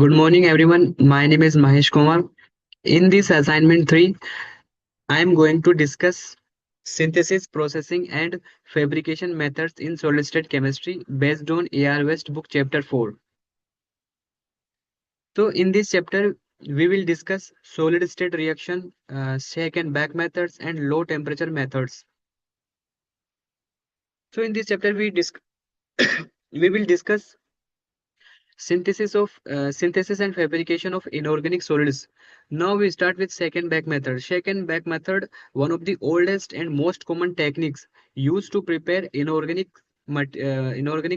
Good morning, everyone. My name is Mahesh Kumar. In this assignment 3, I am going to discuss synthesis, processing, and fabrication methods in solid state chemistry based on AR West book chapter 4. So, in this chapter, we will discuss solid state reaction, shake and back methods, and low temperature methods. So, in this chapter, we will discuss synthesis and fabrication of inorganic solids. Now we start with shake and bake method. Shake and bake method, one of the oldest and most common techniques used to prepare inorganic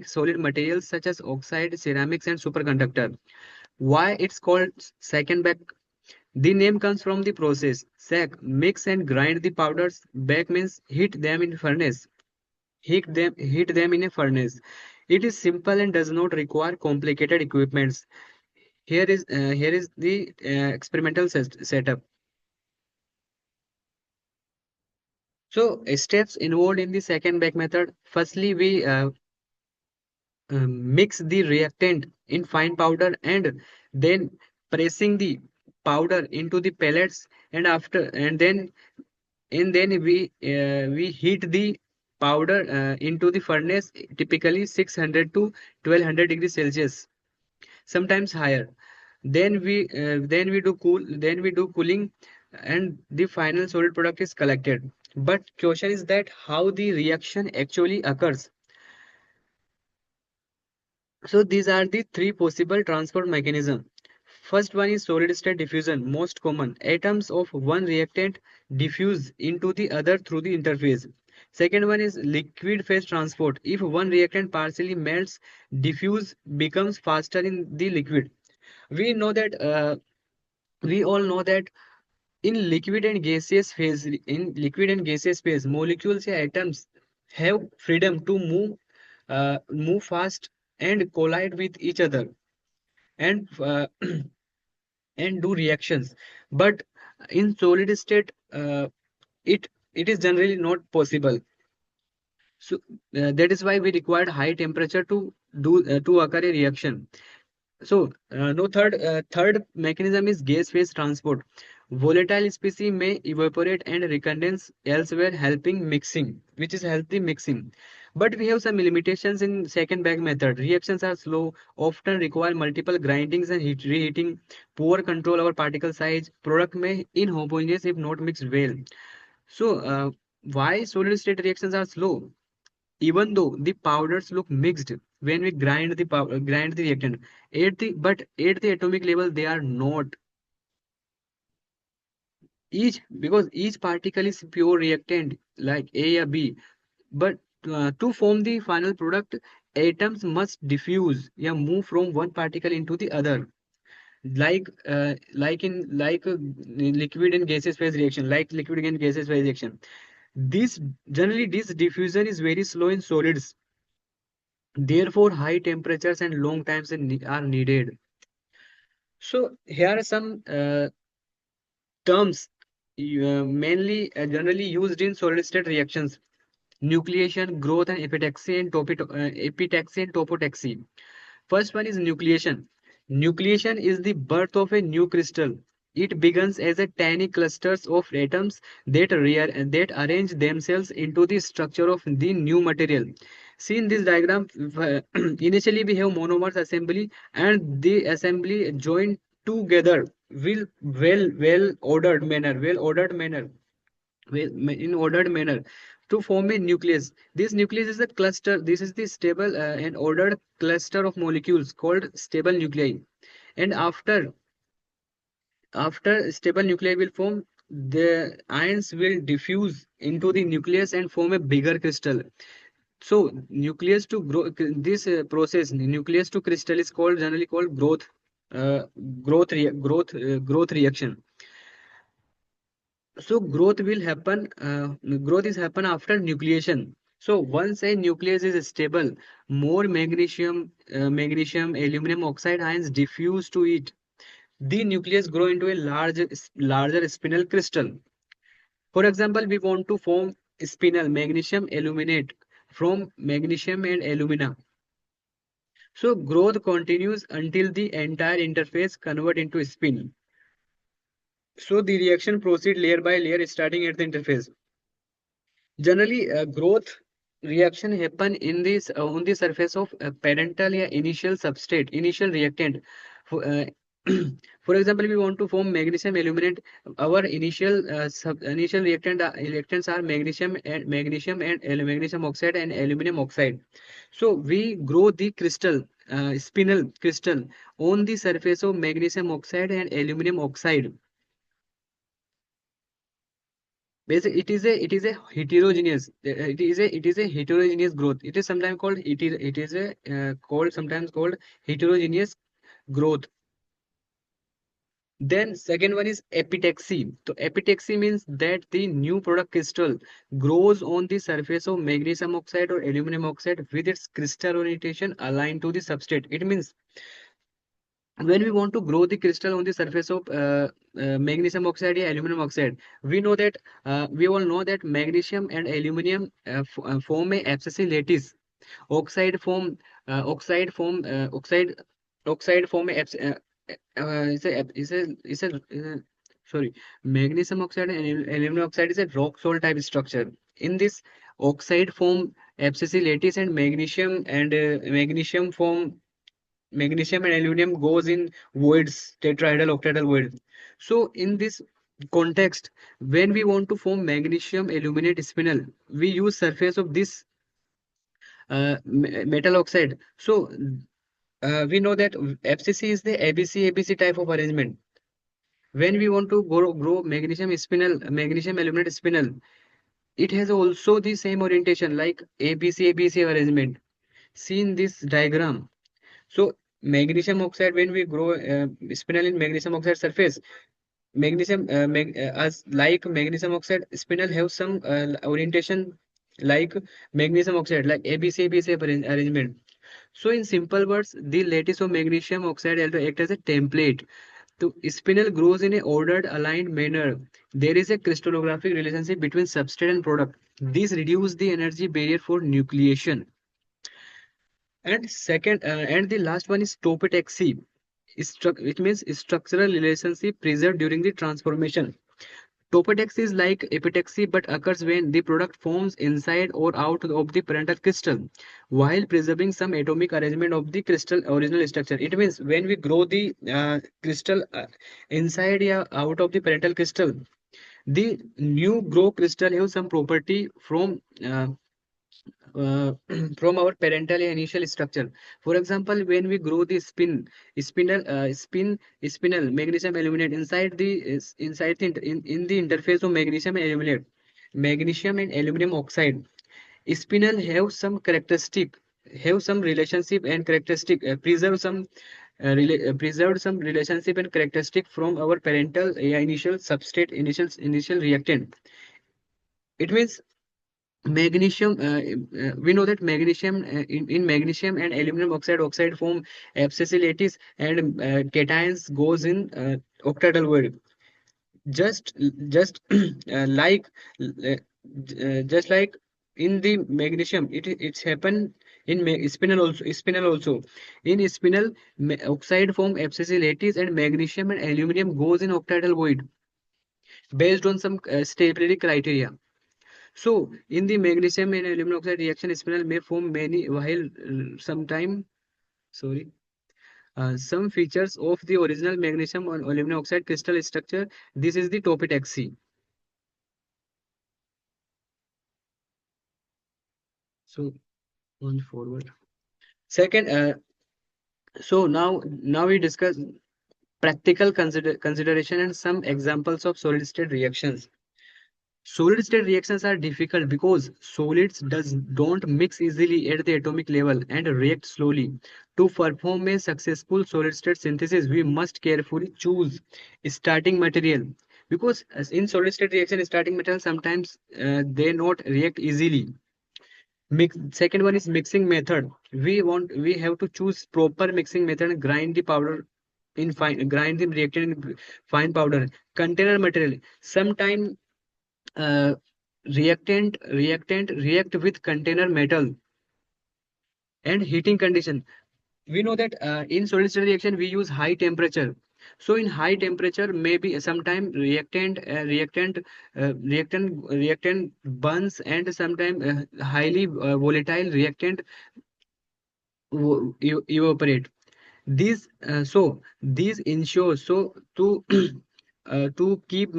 solid materials such as oxide, ceramics, and superconductor. Why it's called shake and bake? The name comes from the process. Shake, mix and grind the powders. Bake means heat them in a furnace. It is simple and does not require complicated equipments. Here is the experimental setup. So steps involved in the second bake method. Firstly, we mix the reactant in fine powder and then pressing the powder into the pellets, and then we heat the powder into the furnace, typically 600 to 1200 degrees Celsius, sometimes higher. Then we do cooling, and the final solid product is collected. But question is that how the reaction actually occurs. So these are the three possible transport mechanism. First one is solid state diffusion, most common. Atoms of one reactant diffuse into the other through the interface. Second one is liquid phase transport. If one reactant partially melts, diffuse becomes faster in the liquid. We know that we all know that in liquid and gaseous phase, molecules or atoms have freedom to move fast and collide with each other, and and do reactions. But in solid state, it is generally not possible. So that is why we required high temperature to occur a reaction. So, no third mechanism is gas phase transport. Volatile species may evaporate and recondense elsewhere, which is healthy mixing. But we have some limitations in second bag method. Reactions are slow, often require multiple grindings and reheating, poor control over particle size. Product may inhomogeneous if not mixed well. So, why solid state reactions are slow? Even though the powders look mixed when we grind the reactant, at the atomic level they are not. Each particle is pure reactant like A or B. But to form the final product, atoms must diffuse, yeah, move from one particle into the other, like liquid and gaseous phase reaction, this generally this diffusion is very slow in solids. Therefore, high temperatures and long times are needed. So here are some terms generally used in solid state reactions: nucleation, growth, and epitaxy and topotaxy. First one is nucleation. Nucleation is the birth of a new crystal. It begins as a tiny clusters of atoms that arrange themselves into the structure of the new material. See in this diagram, initially we have monomers assembly, and the assembly joined together well ordered manner, in ordered manner to form a nucleus. This nucleus is a cluster. This is the stable and ordered cluster of molecules called stable nuclei. And after stable nuclei will form, the ions will diffuse into the nucleus and form a bigger crystal. So nucleus to grow this process, nucleus to crystal, is called generally called uh, growth reaction. So growth is happen after nucleation. So once a nucleus is stable, more magnesium aluminum oxide ions diffuse to it. The nucleus grow into a larger spinel crystal. For example, we want to form spinel magnesium aluminate from magnesium and alumina. So growth continues until the entire interface convert into spin. So the reaction proceed layer by layer starting at the interface. Generally, growth reaction happen in this on the surface of parental या initial substrate, initial reactant. For, for example, we want to form magnesium aluminate. Our initial reactants are magnesium oxide and aluminum oxide. So we grow the crystal, spinel crystal on the surface of magnesium oxide and aluminum oxide. Basically, it is a heterogeneous. It is a heterogeneous growth. It is sometimes called it is a called sometimes called heterogeneous growth. Then second one is epitaxy. So epitaxy means that the new product crystal grows on the surface of magnesium oxide or aluminum oxide with its crystal orientation aligned to the substrate. It means when we want to grow the crystal on the surface of magnesium oxide or aluminum oxide, we all know that magnesium and aluminum form a abscisive lattice. Oxide form oxide form oxide form a sorry, magnesium oxide and aluminum oxide is a rock salt type structure. In this oxide form abscisive lattice and magnesium and aluminum goes in voids, tetrahedral, octahedral void. So in this context, when we want to form magnesium aluminate spinel, we use surface of this metal oxide. So we know that FCC is the ABC type of arrangement. When we want to grow magnesium aluminate spinel, it has also the same orientation like ABC arrangement. See in this diagram. So magnesium oxide, when we grow spinel in magnesium oxide surface, as like magnesium oxide spinel have some orientation like magnesium oxide, like ABC arrangement. So in simple words, the lattice of magnesium oxide act as a template. The spinel grows in a ordered, aligned manner. There is a crystallographic relationship between substrate and product. This reduces the energy barrier for nucleation. And the last one is topetaxy. It means structural relationship preserved during the transformation. Topetaxy is like epitaxy but occurs when the product forms inside or out of the parental crystal while preserving some atomic arrangement of the crystal original structure. It means when we grow the crystal inside or out of the parental crystal, the new grow crystal have some property uh, from our parental initial structure. For example, when we grow the spinel magnesium aluminate in the interface of magnesium and aluminum oxide, spinel have some relationship and characteristic preserved some relationship and characteristic from our parental initial substrate initial reactant. It means magnesium we know that magnesium in magnesium and aluminum oxide form abscisiv lattice and cations goes in octahedral void. Just uh, just uh, like uh, just like in the magnesium, it's happen in spinel also. In spinel, oxide form abscisiv lattice and magnesium and aluminum goes in octahedral void based on some stability criteria. So, in the magnesium and aluminum oxide reaction, spinel may form many while sorry, some features of the original magnesium and aluminum oxide crystal structure. This is the topetaxy. So, on forward. Second, now we discuss practical consideration and some examples of solid state reactions. Solid state reactions are difficult because solids don't mix easily at the atomic level and react slowly. To perform a successful solid state synthesis, we must carefully choose starting material because in solid state reaction, starting material sometimes they not react easily. Second one is mixing method. We have to choose proper mixing method and grind the reactant in fine powder. Container material. Sometimes uh, react with container metal and heating condition. we know that in solid state reaction we use high temperature. So in high temperature maybe sometime reactant burns, and sometime highly volatile reactant evaporate. These ensure, so to to keep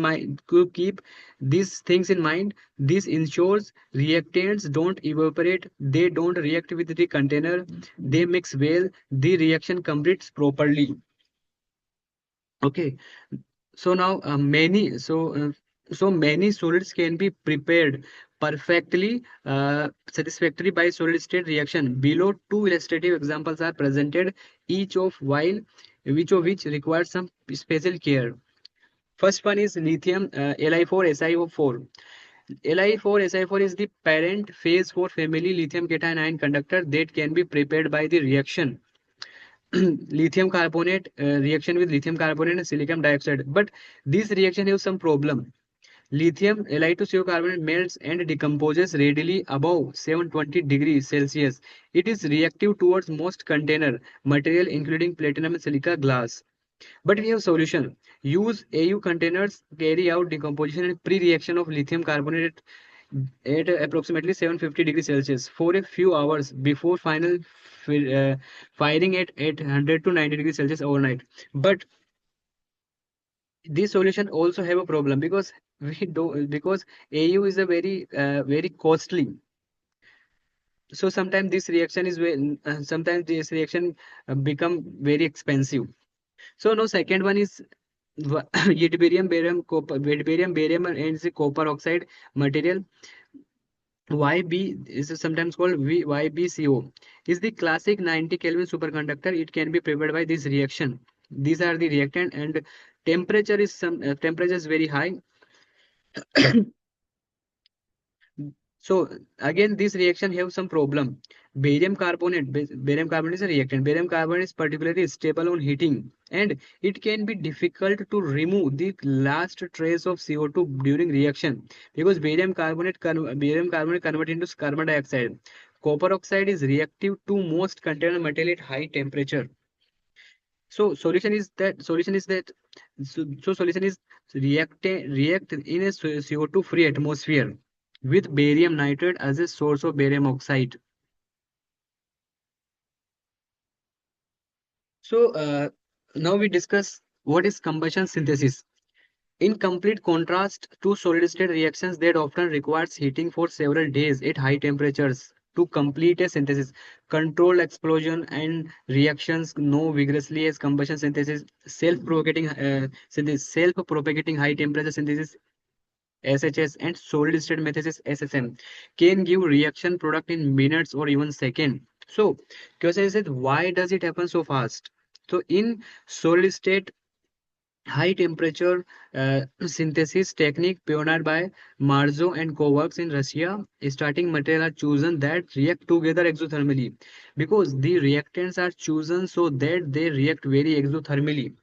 these things in mind, this ensures reactants don't evaporate, they don't react with the container, they mix well, the reaction completes properly. Okay, so now many solids can be prepared perfectly satisfactory by solid state reaction. Below two illustrative examples are presented, each of which requires some special care. First one is lithium Li4 SiO4. Li4 SiO4 is the parent phase for family lithium cation ion conductor that can be prepared by the reaction lithium carbonate reaction with lithium carbonate and silicon dioxide. But this reaction has some problem. Lithium Li2CO carbonate melts and decomposes readily above 720 degrees Celsius. It is reactive towards most container material including platinum and silica glass. But we have solution. Use AU containers, carry out decomposition and pre-reaction of lithium carbonate at approximately 750 degrees Celsius for a few hours before final firing at 800 to 90 degrees Celsius overnight. But this solution also have a problem because because AU is a very costly. So sometimes this reaction is sometimes this reaction become very expensive. So now second one is yttrium, barium, and the copper oxide material. YB is sometimes called YBCO. Is the classic 90 Kelvin superconductor. It can be prepared by this reaction. These are the reactant, and temperature is very high. So again, this reaction have some problem. Barium carbonate is a reactant. Barium carbonate is particularly stable on heating, and it can be difficult to remove the last trace of CO2 during reaction because barium carbonate convert into carbon dioxide. Copper oxide is reactive to most container material at high temperature. So solution is that solution is react in a CO2 free atmosphere with barium nitrate as a source of barium oxide. So now we discuss what is combustion synthesis. In complete contrast to solid state reactions that often requires heating for several days at high temperatures to complete a synthesis, controlled explosion and reactions know vigorously as combustion synthesis, self-propagating high temperature synthesis SHS and solid state synthesis SSM can give reaction product in minutes or even seconds. So question is that why does it happen so fast? So in solid state high temperature synthesis technique pioneered by Marzo and co-workers in Russia, starting material are chosen that react together exothermally because the reactants are chosen so that they react very exothermally,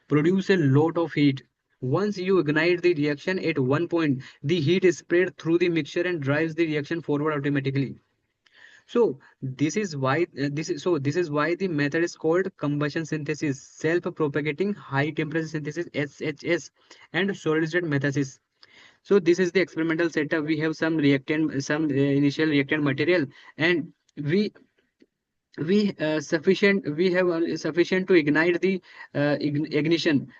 produce a lot of heat. Once you ignite the reaction at one point, the heat is spread through the mixture and drives the reaction forward automatically. So this is why the method is called combustion synthesis, self-propagating high temperature synthesis SHS, and solid state synthesis. So this is the experimental setup. We have some reactant, some initial reactant material, and we we have sufficient to ignite the ignition.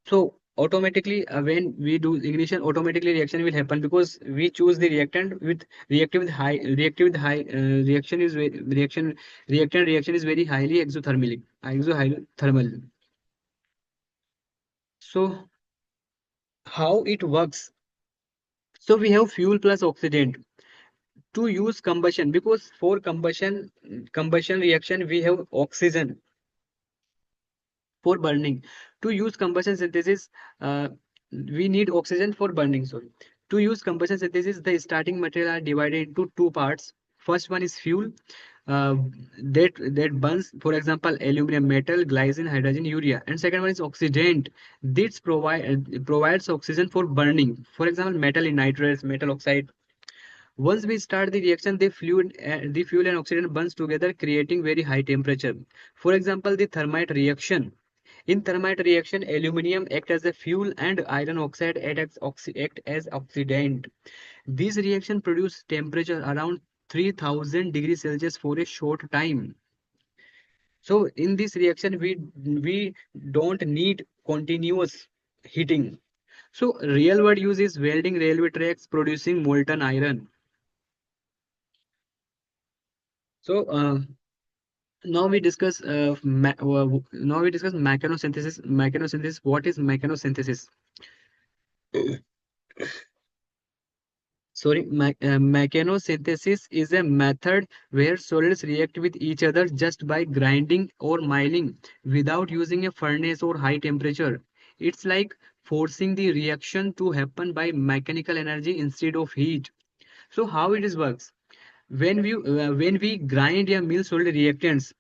So automatically when we do ignition, automatically reaction will happen because we choose the reactant with reactive with high reaction is very highly exothermal. So how it works? So we have fuel plus oxidant to use combustion because for combustion reaction we have oxygen for burning. To use combustion synthesis, we need oxygen for burning. Sorry. To use combustion synthesis, the starting material are divided into two parts. First one is fuel uh, that burns, for example, aluminum metal, glycine, hydrogen, urea. And second one is oxidant. This provides oxygen for burning. For example, metal in nitrates, metal oxide. Once we start the reaction, the fuel and oxygen burns together, creating very high temperature. For example, the thermite reaction. In thermite reaction, aluminum act as a fuel and iron oxide act as oxidant. These reactions produce temperature around 3000 degrees Celsius for a short time. So in this reaction, we don't need continuous heating. So real world use is welding railway tracks producing molten iron. So now we discuss now we discuss mechanosynthesis. Mechanosynthesis. What is mechanosynthesis? Sorry, mechanosynthesis is a method where solids react with each other just by grinding or milling without using a furnace or high temperature. It's like forcing the reaction to happen by mechanical energy instead of heat. So how it is works? When we grind or mill solid reactants,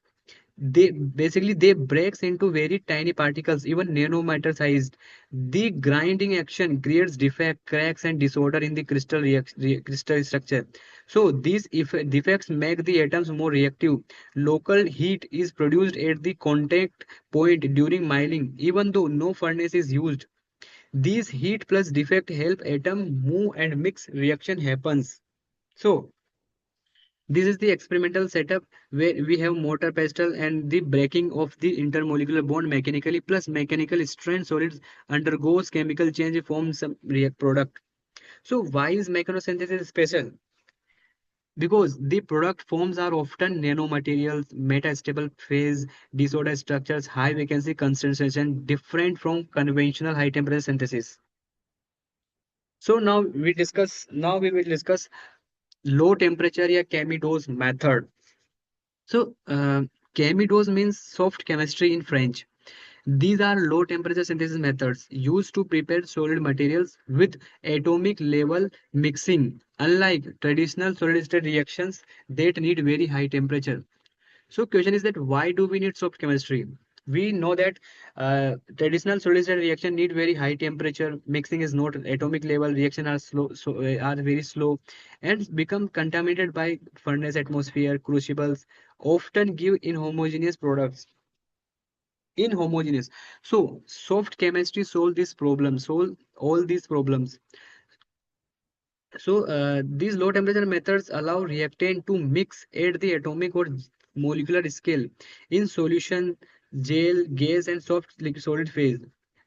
they breaks into very tiny particles, even nanometer sized. The grinding action creates defect, cracks, and disorder in the crystal structure. So these defects make the atoms more reactive. Local heat is produced at the contact point during milling, even though no furnace is used. These heat plus defect help atom move and mix reaction happens. So this is the experimental setup where we have mortar pestle and the breaking of the intermolecular bond mechanically, plus mechanical strand solids undergoes chemical change forms some react product. So why is mechanosynthesis special? Because the product forms are often nanomaterials, metastable phase, disorder structures, high vacancy concentration, different from conventional high temperature synthesis. So now we will discuss low temperature या Camidose method. So, Camidose means soft chemistry in French. These are low temperature synthesis methods used to prepare solid materials with atomic level mixing, unlike traditional solid state reactions that need very high temperature. So question is that why do we need soft chemistry? We know that traditional solid state reaction need very high temperature. Mixing is not atomic level. Reaction are slow, are very slow, and become contaminated by furnace atmosphere. Crucibles often give inhomogeneous products. Inhomogeneous. So soft chemistry solve this problem. Solve all these problems. So these low temperature methods allow reactant to mix at the atomic or molecular scale in solution, gel, gas, and soft liquid solid phase.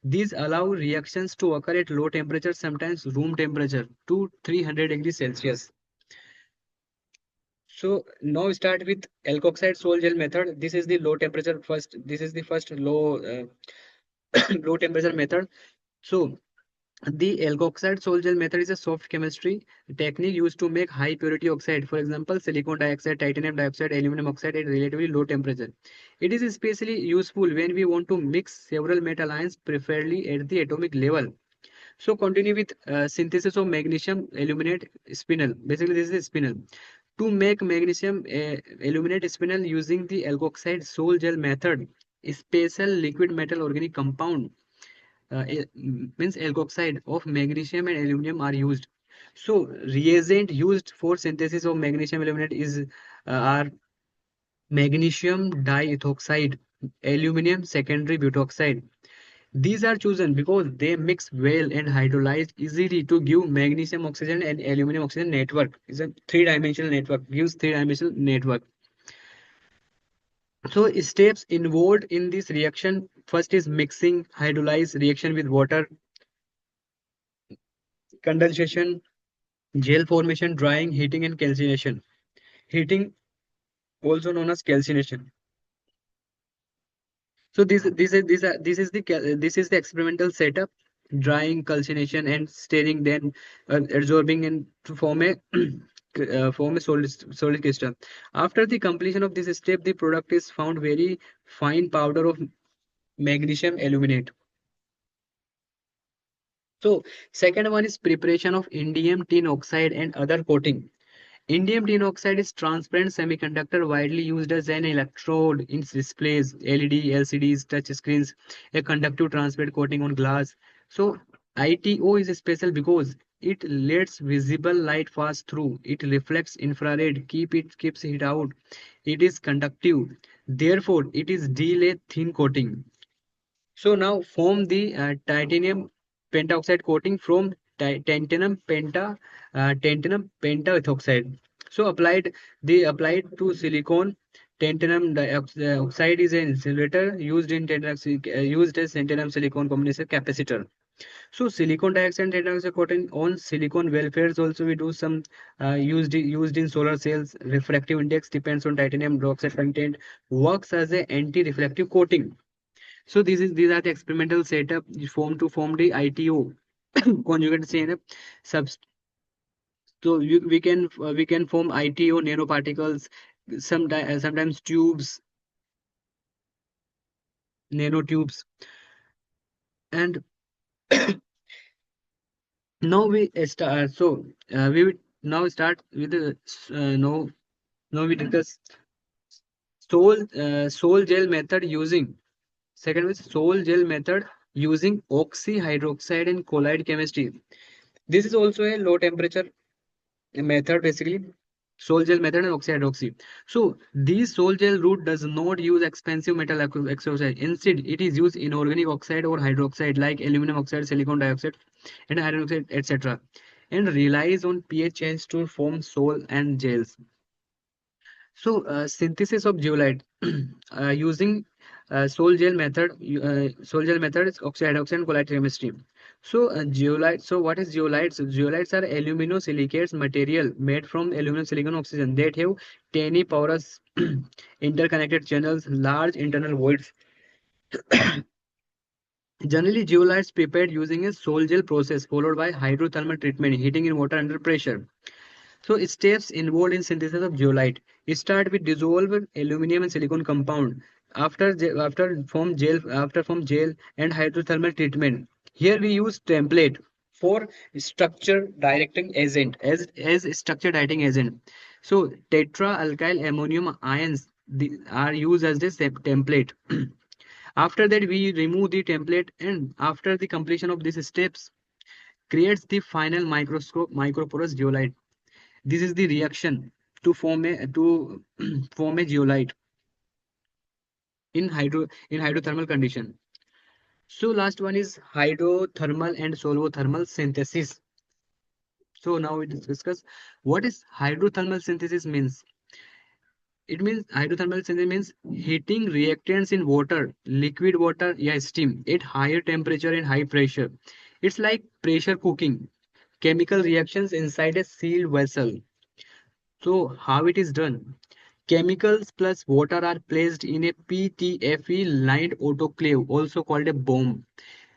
These allow reactions to occur at low temperature, sometimes room temperature, to 300 degrees Celsius. So now we start with alkoxide sol gel method. This is the low temperature first. This is the first low temperature method. So the alkoxide sol gel method is a soft chemistry technique used to make high purity oxide, for example, silicon dioxide, titanium dioxide, aluminum oxide at relatively low temperature. It is especially useful when we want to mix several metal ions, preferably at the atomic level. So continue with synthesis of magnesium aluminate spinel. Basically, this is a spinel. To make magnesium aluminate spinel using the alkoxide sol gel method, a special liquid metal organic compound means alkoxide of magnesium and aluminum are used. So reagent used for synthesis of magnesium aluminate is are magnesium diethoxide, aluminum secondary butoxide. These are chosen because they mix well and hydrolyze easily to give magnesium oxygen and aluminum oxygen network. It's a three-dimensional network, gives three-dimensional network. So steps involved in this reaction, first is mixing, hydrolyze, reaction with water, condensation, gel formation, drying, heating, and calcination. Heating, also known as calcination. So this is the experimental setup: drying, calcination, and stirring, then absorbing and to form a form a solid crystal. After the completion of this step, the product is found very fine powder of magnesium aluminate. So second one is preparation of indium tin oxide and other coating. Indium tin oxide is transparent semiconductor widely used as an electrode in displays, LED, LCDs, touch screens, a conductive transparent coating on glass. So ITO is special because It lets visible light pass through. It reflects infrared, keeps heat out. It is conductive. Therefore, it is delay thin coating. So now form the titanium pentoxide coating from tantalum pentaethoxide. So applied to silicon. Tantalum dioxide is an insulator used as tantalum silicon combination capacitor. So silicon dioxide and dioxide coating on silicon welfares also we do some used in solar cells. Refractive index depends on titanium dioxide content. Works as a anti-reflective coating. So these are the experimental setup form the ITO conjugate chain subs. So we can form ITO nanoparticles, sometimes tubes, nanotubes, and now we start. So we will now start with the now we discuss sol gel method using second is sol gel method using oxyhydroxide and colloid chemistry. This is also a low temperature method basically. Sol gel method and oxyhydroxy. So this sol gel route does not use expensive metal oxide. Instead, it is used inorganic oxide or hydroxide like aluminum oxide, silicon dioxide, and iron oxide, etc. And relies on pH change to form sol and gels. So, synthesis of zeolite using sol gel method is oxide and colloid chemistry. So, zeolite. So, what is zeolites? Zeolites are aluminosilicates material made from aluminum silicon oxygen that have tiny porous interconnected channels, large internal voids. Generally, zeolites prepared using a sol gel process followed by hydrothermal treatment, heating in water under pressure. So steps involved in synthesis of zeolite. Start with dissolve aluminum and silicon compound. After form gel and hydrothermal treatment. Here we use template for structure directing agent as structure directing agent. So tetra alkyl ammonium ions are used as the template. After that we remove the template and after the completion of these steps creates the final microporous zeolite. This is the reaction to form a zeolite in hydrothermal condition. So last one is hydrothermal and solvothermal synthesis. So now we discuss what is hydrothermal synthesis means. It means hydrothermal synthesis means heating reactants in water, liquid water, yeah, steam at higher temperature and high pressure. It's like pressure cooking, chemical reactions inside a sealed vessel. So how it is done? Chemicals plus water are placed in a PTFE lined autoclave, also called a bomb.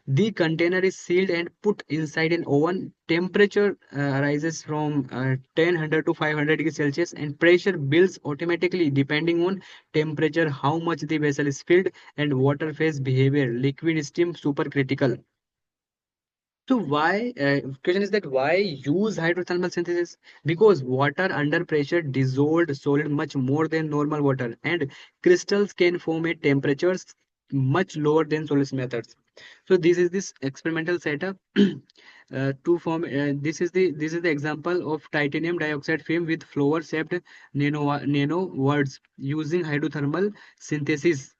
The container is sealed and put inside an oven. Temperature rises from 1000 to 500 degrees Celsius and pressure builds automatically depending on temperature, how much the vessel is filled, and water phase behavior. Liquid steam supercritical. So why question is that why use hydrothermal synthesis? Because water under pressure dissolved solid much more than normal water, and crystals can form at temperatures much lower than solid methods. So this experimental setup to form. This is the example of titanium dioxide film with flower shaped nano words using hydrothermal synthesis.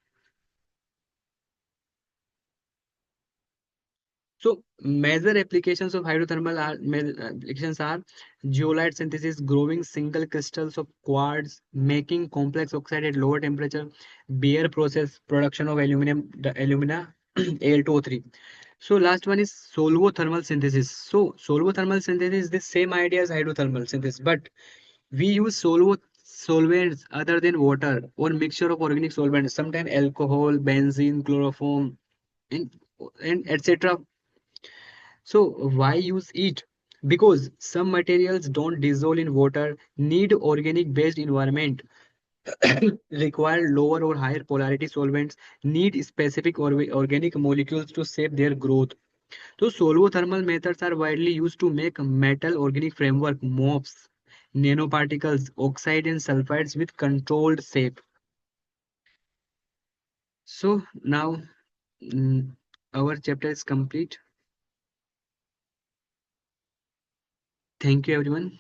So major applications of applications are zeolite synthesis, growing single crystals of quartz, making complex oxide at lower temperature, Bayer process, production of alumina Al2O3. So last one is solvothermal synthesis. So solvothermal synthesis is the same idea as hydrothermal synthesis, but we use solvents other than water or mixture of organic solvents, sometimes alcohol, benzene, chloroform, and, and etc. So why use it? Because some materials don't dissolve in water, need organic based environment, require lower or higher polarity solvents, need specific organic molecules to shape their growth. So solvothermal methods are widely used to make metal organic framework, MOFs, nanoparticles, oxide and sulfides with controlled shape. So now mm, our chapter is complete. Thank you, everyone.